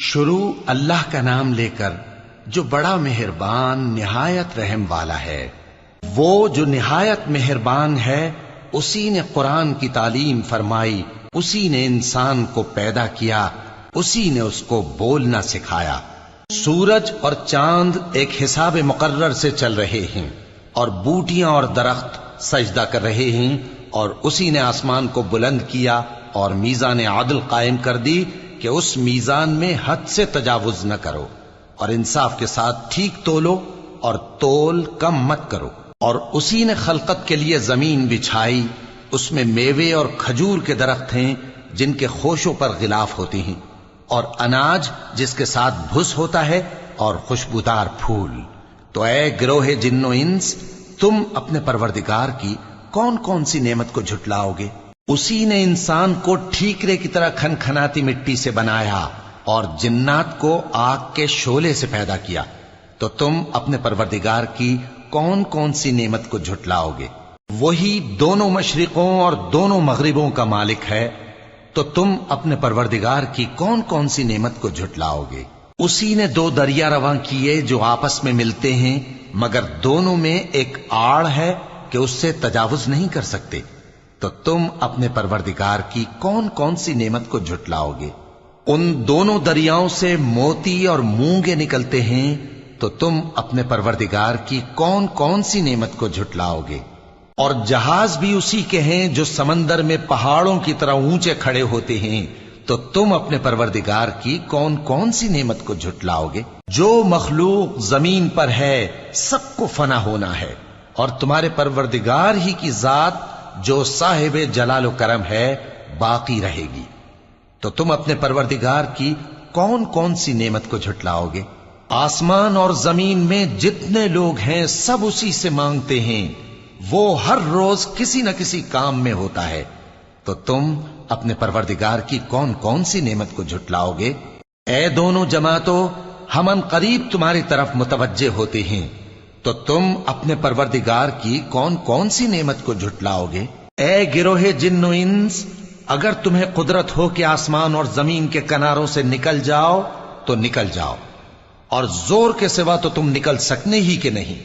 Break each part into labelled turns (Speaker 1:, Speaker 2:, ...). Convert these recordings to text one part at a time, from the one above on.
Speaker 1: شروع اللہ کا نام لے کر جو بڑا مہربان نہایت رحم والا ہے۔ وہ جو نہایت مہربان ہے، اسی نے قرآن کی تعلیم فرمائی، اسی نے انسان کو پیدا کیا، اسی نے اس کو بولنا سکھایا۔ سورج اور چاند ایک حساب مقرر سے چل رہے ہیں، اور بوٹیاں اور درخت سجدہ کر رہے ہیں، اور اسی نے آسمان کو بلند کیا اور میزان عدل قائم کر دی کہ اس میزان میں حد سے تجاوز نہ کرو، اور انصاف کے ساتھ ٹھیک تولو اور تول کم مت کرو۔ اور اسی نے خلقت کے لیے زمین بچھائی، اس میں میوے اور کھجور کے درخت ہیں جن کے خوشوں پر غلاف ہوتی ہیں، اور اناج جس کے ساتھ بھس ہوتا ہے، اور خوشبودار پھول۔ تو اے گروہ جن و انس، تم اپنے پروردگار کی کون کون سی نعمت کو جھٹلاؤ گے؟ اسی نے انسان کو ٹھیکرے کی طرح کھنکھناتی مٹی سے بنایا اور جنات کو آگ کے شعلے سے پیدا کیا، تو تم اپنے پروردگار کی کون کون سی نعمت کو جھٹلاؤ گے؟ وہی دونوں مشرقوں اور دونوں مغربوں کا مالک ہے، تو تم اپنے پروردگار کی کون کون سی نعمت کو جھٹلاؤ گے؟ اسی نے دو دریا رواں کیے جو آپس میں ملتے ہیں، مگر دونوں میں ایک آڑ ہے کہ اس سے تجاوز نہیں کر سکتے، تو تم اپنے پروردگار کی کون کون سی نعمت کو جھٹلاؤ گے؟ ان دونوں دریاؤں سے موتی اور مونگے نکلتے ہیں، تو تم اپنے پروردگار کی کون کون سی نعمت کو جھٹلاؤ گے؟ اور جہاز بھی اسی کے ہیں جو سمندر میں پہاڑوں کی طرح اونچے کھڑے ہوتے ہیں، تو تم اپنے پروردگار کی کون کون سی نعمت کو جھٹلاؤ گے؟ جو مخلوق زمین پر ہے سب کو فنا ہونا ہے، اور تمہارے پروردگار ہی کی ذات جو صاحب جلال و کرم ہے باقی رہے گی۔ تو تم اپنے پروردگار کی کون کون سی نعمت کو جھٹلاؤ گے؟ آسمان اور زمین میں جتنے لوگ ہیں سب اسی سے مانگتے ہیں، وہ ہر روز کسی نہ کسی کام میں ہوتا ہے، تو تم اپنے پروردگار کی کون کون سی نعمت کو جھٹلاؤ گے؟ اے دونوں جماعتوں، ہم ان قریب تمہاری طرف متوجہ ہوتے ہیں، تو تم اپنے پروردگار کی کون کون سی نعمت کو جھٹلاؤ گے؟ اے گروہ جن و انس، اگر تمہیں قدرت ہو کہ آسمان اور زمین کے کناروں سے نکل جاؤ تو نکل جاؤ، اور زور کے سوا تو تم نکل سکنے ہی کہ نہیں،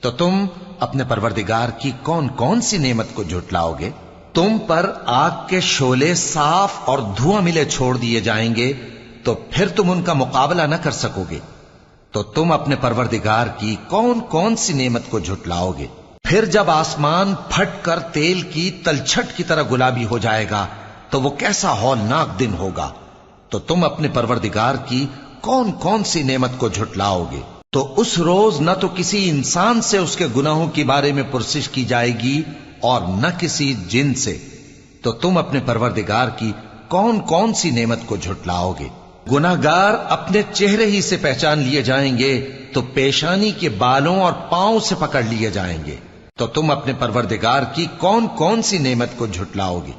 Speaker 1: تو تم اپنے پروردگار کی کون کون سی نعمت کو جھٹلاؤ گے؟ تم پر آگ کے شعلے صاف اور دھواں ملے چھوڑ دیے جائیں گے، تو پھر تم ان کا مقابلہ نہ کر سکو گے، تو تم اپنے پروردگار کی کون کون سی نعمت کو جھٹلاؤ گے؟ پھر جب آسمان پھٹ کر تیل کی تلچھٹ کی طرح گلابی ہو جائے گا تو وہ کیسا ہولناک دن ہوگا، تو تم اپنے پروردگار کی کون کون سی نعمت کو جھٹلاؤ گے؟ تو اس روز نہ تو کسی انسان سے اس کے گناہوں کے بارے میں پرسش کی جائے گی اور نہ کسی جن سے، تو تم اپنے پروردگار کی کون کون سی نعمت کو جھٹلاؤ گے؟ گناہگار اپنے چہرے ہی سے پہچان لیے جائیں گے تو پیشانی کے بالوں اور پاؤں سے پکڑ لیے جائیں گے، تو تم اپنے پروردگار کی کون کون سی نعمت کو جھٹلاؤ گے؟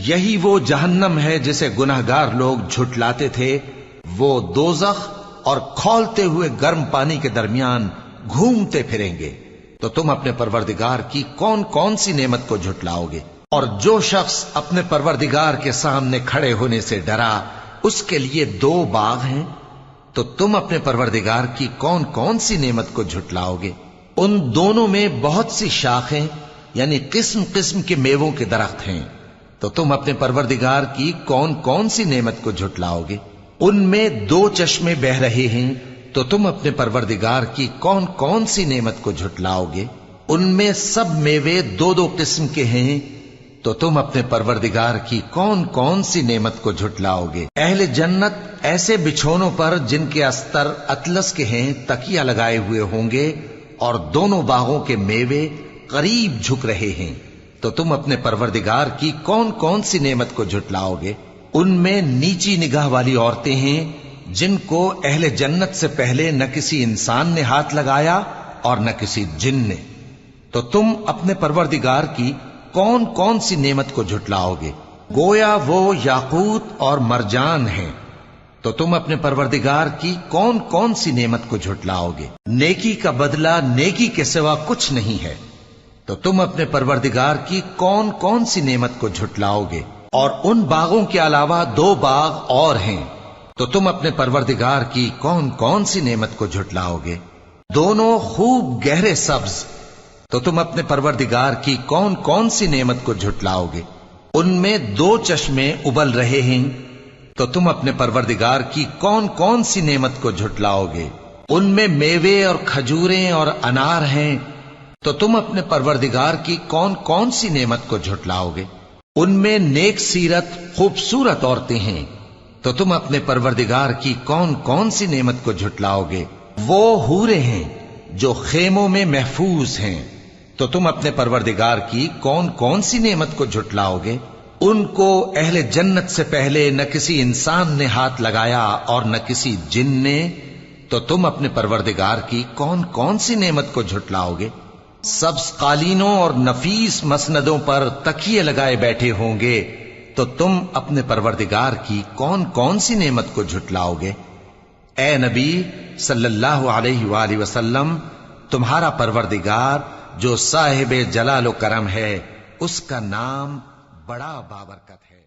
Speaker 1: یہی وہ جہنم ہے جسے گناہگار لوگ جھٹلاتے تھے، وہ دوزخ اور کھولتے ہوئے گرم پانی کے درمیان گھومتے پھریں گے، تو تم اپنے پروردگار کی کون کون سی نعمت کو جھٹلاؤ گے؟ اور جو شخص اپنے پروردگار کے سامنے کھڑے ہونے سے ڈرا، اس کے لیے دو باغ ہیں، تو تم اپنے پروردگار کی کون کون سی نعمت کو جھٹلاؤ گے؟ ان دونوں میں بہت سی شاخیں یعنی قسم قسم کے میووں کے درخت ہیں، تو تم اپنے پروردگار کی کون کون سی نعمت کو جھٹلاؤ گے؟ ان میں دو چشمے بہ رہے ہیں، تو تم اپنے پروردگار کی کون کون سی نعمت کو جھٹلاؤ گے؟ ان میں سب میوے دو دو قسم کے ہیں، تو تم اپنے پروردگار کی کون کون سی نعمت کو جھٹلاؤ گے؟ اہل جنت ایسے بچھونوں پر جن کے استر اطلس کے ہیں تکیہ لگائے ہوئے ہوں گے، اور دونوں باغوں کے میوے قریب جھک رہے ہیں، تو تم اپنے پروردگار کی کون کون سی نعمت کو جھٹلاؤ گے؟ ان میں نیچی نگاہ والی عورتیں ہیں جن کو اہل جنت سے پہلے نہ کسی انسان نے ہاتھ لگایا اور نہ کسی جن نے، تو تم اپنے پروردگار کی کون کون سی نعمت کو جھٹلاؤ گے؟ گویا وہ یاقوت اور مرجان ہیں، تو تم اپنے پروردگار کی کون کون سی نعمت کو جھٹلاؤ گے؟ نیکی کا بدلہ نیکی کے سوا کچھ نہیں ہے، تو تم اپنے پروردگار کی کون کون سی نعمت کو جھٹلاؤ گے؟ اور ان باغوں کے علاوہ دو باغ اور ہیں، تو تم اپنے پروردگار کی کون کون سی نعمت کو جھٹلاؤ گے؟ دونوں خوب گہرے سبز، تو تم اپنے پروردگار کی کون کون سی نعمت کو جھٹلاؤ گے؟ ان میں 2 چشمے ابل رہے ہیں، تو تم اپنے پروردگار کی کون کون سی نعمت کو جھٹلاؤ گے؟ ان میں میوے اور کھجوریں اور انار ہیں، تو تم اپنے پروردگار کی کون کون سی نعمت کو جھٹلاؤ گے؟ ان میں نیک سیرت خوبصورت عورتیں ہیں، تو تم اپنے پروردگار کی کون کون سی نعمت کو جھٹلاؤ گے؟ وہ حوریں ہیں جو خیموں میں محفوظ ہیں، تو تم اپنے پروردگار کی کون کون سی نعمت کو جھٹلاؤ گے؟ ان کو اہل جنت سے پہلے نہ کسی انسان نے ہاتھ لگایا اور نہ کسی جن نے، تو تم اپنے پروردگار کی کون کون سی نعمت کو جھٹلاؤ گے؟ سبز قالینوں اور نفیس مسندوں پر تکیے لگائے بیٹھے ہوں گے، تو تم اپنے پروردگار کی کون کون سی نعمت کو جھٹلاؤ گے؟ اے نبی صلی اللہ علیہ وآلہ وسلم، تمہارا پروردگار جو صاحب جلال و کرم ہے، اس کا نام بڑا بابرکت ہے۔